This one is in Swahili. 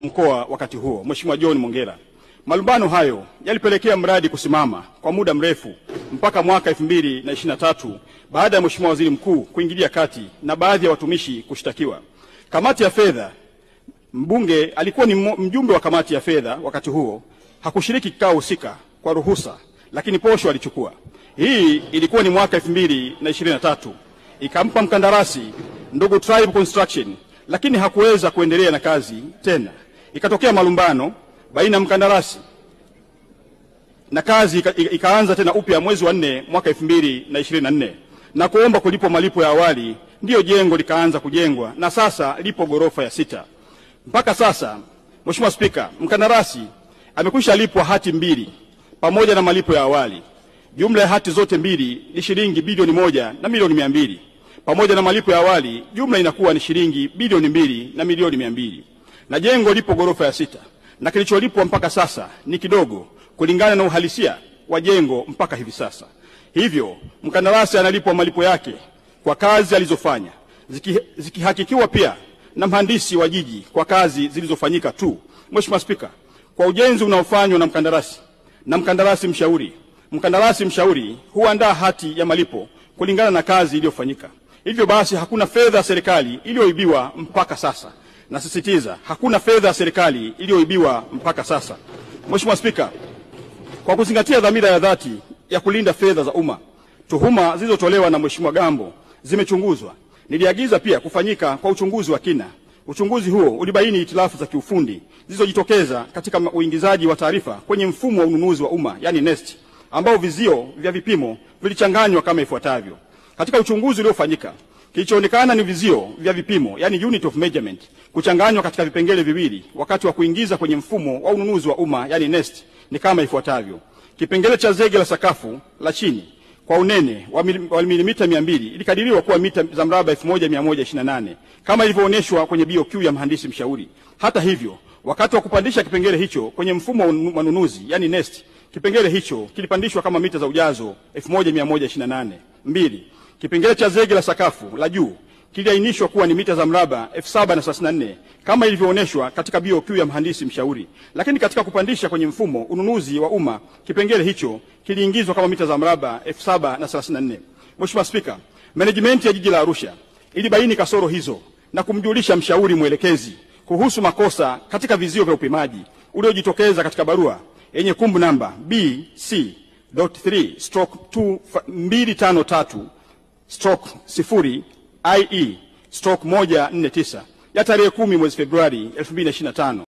mkoa wakati huo, Mheshimiwa John Mongella. Malumbano hayo yalipelekea mradi kusimama kwa muda mrefu mpaka mwaka 2023 baada ya Mheshimiwa Waziri Mkuu kuingilia kati na baadhi ya watumishi kushtakiwa. Kamati ya fedha, mbunge alikuwa ni mjumbe wa kamati ya fedha wakati huo, hakushiriki kikao husika kwa ruhusa, lakini posho alichukua. Hii ilikuwa ni mwaka 2023. Ikampa mkandarasi ndugu Tribe Construction, lakini hakuweza kuendelea na kazi tena. Ikatokea malumbano baina ya mkandarasi na kazi ikaanza tena upya mwezi wa 4 mwaka 2024 na kuomba kulipwa malipo ya awali. Ndiyo jengo likaanza kujengwa na sasa lipo ghorofa ya 6. Mpaka sasa, Mheshimiwa Spika, mkandarasi amekwisha lipwa hati 2 pamoja na malipo ya awali. Jumla ya hati zote 2 ni shilingi bilioni 1 na milioni 200. Pamoja na malipo ya awali, jumla inakuwa ni shilingi bilioni 2 na milioni 200. Na jengo lipo ghorofa ya 6. Na kilicholipwa mpaka sasa ni kidogo kulingana na uhalisia wa jengo mpaka hivi sasa. Hivyo, mkandarasi analipwa malipo yake kwa kazi alizofanya, zikihakikiwa pia na mhandisi wa jiji kwa kazi zilizofanyika tu. Mheshimiwa Spika, kwa ujenzi unaofanywa na mkandarasi mshauri huandaa hati ya malipo kulingana na kazi iliyofanyika. Hivyo basi hakuna fedha ya serikali iliyoibiwa mpaka sasa. Nasisitiza, hakuna fedha ya serikali iliyoibiwa mpaka sasa. Mheshimiwa Spika, kwa kuzingatia dhamira ya dhati ya kulinda fedha za umma, tuhuma zilizotolewa na Mheshimiwa Gambo zimechunguzwa. Niliagiza pia kufanyika kwa uchunguzi wa kina. Uchunguzi huo ulibaini hitilafu za kiufundi zilizojitokeza katika uingizaji wa taarifa kwenye mfumo wa ununuzi wa umma, yani NeST, ambao vizio vya vipimo vilichanganywa kama ifuatavyo. Katika uchunguzi uliofanyika, kilichoonekana ni vizio vya vipimo, yani unit of measurement, kuchanganywa katika vipengele viwili wakati wa kuingiza kwenye mfumo wa ununuzi wa umma, yani NeST, ni kama ifuatavyo. Kipengele cha zege la sakafu la chini kwa unene wa milimita 200 ilikadiriwa kuwa mita za mraba 1128 kama ilivyoonyeshwa kwenye BOQ ya mhandisi mshauri. Hata hivyo, wakati wa kupandisha kipengele hicho kwenye mfumo wa manunuzi, yani NeST, kipengele hicho kilipandishwa kama mita za ujazo 1128. 2. Kipengele cha zege la sakafu la juu kiliainishwa kuwa ni mita za mraba 7034 kama ilivyoonyeshwa katika BOQ ya mhandisi mshauri. Lakini katika kupandisha kwenye mfumo ununuzi wa umma, kipengele hicho kiliingizwa kama mita za mraba 7034. Mheshimiwa Spika, management ya jiji la Arusha ilibaini kasoro hizo na kumjulisha mshauri mwelekezi kuhusu makosa katika vizio vya upimaji uliojitokeza katika barua yenye kumbu namba BC.3/253/0/149 ya tarehe 10 mwezi Februari 2025.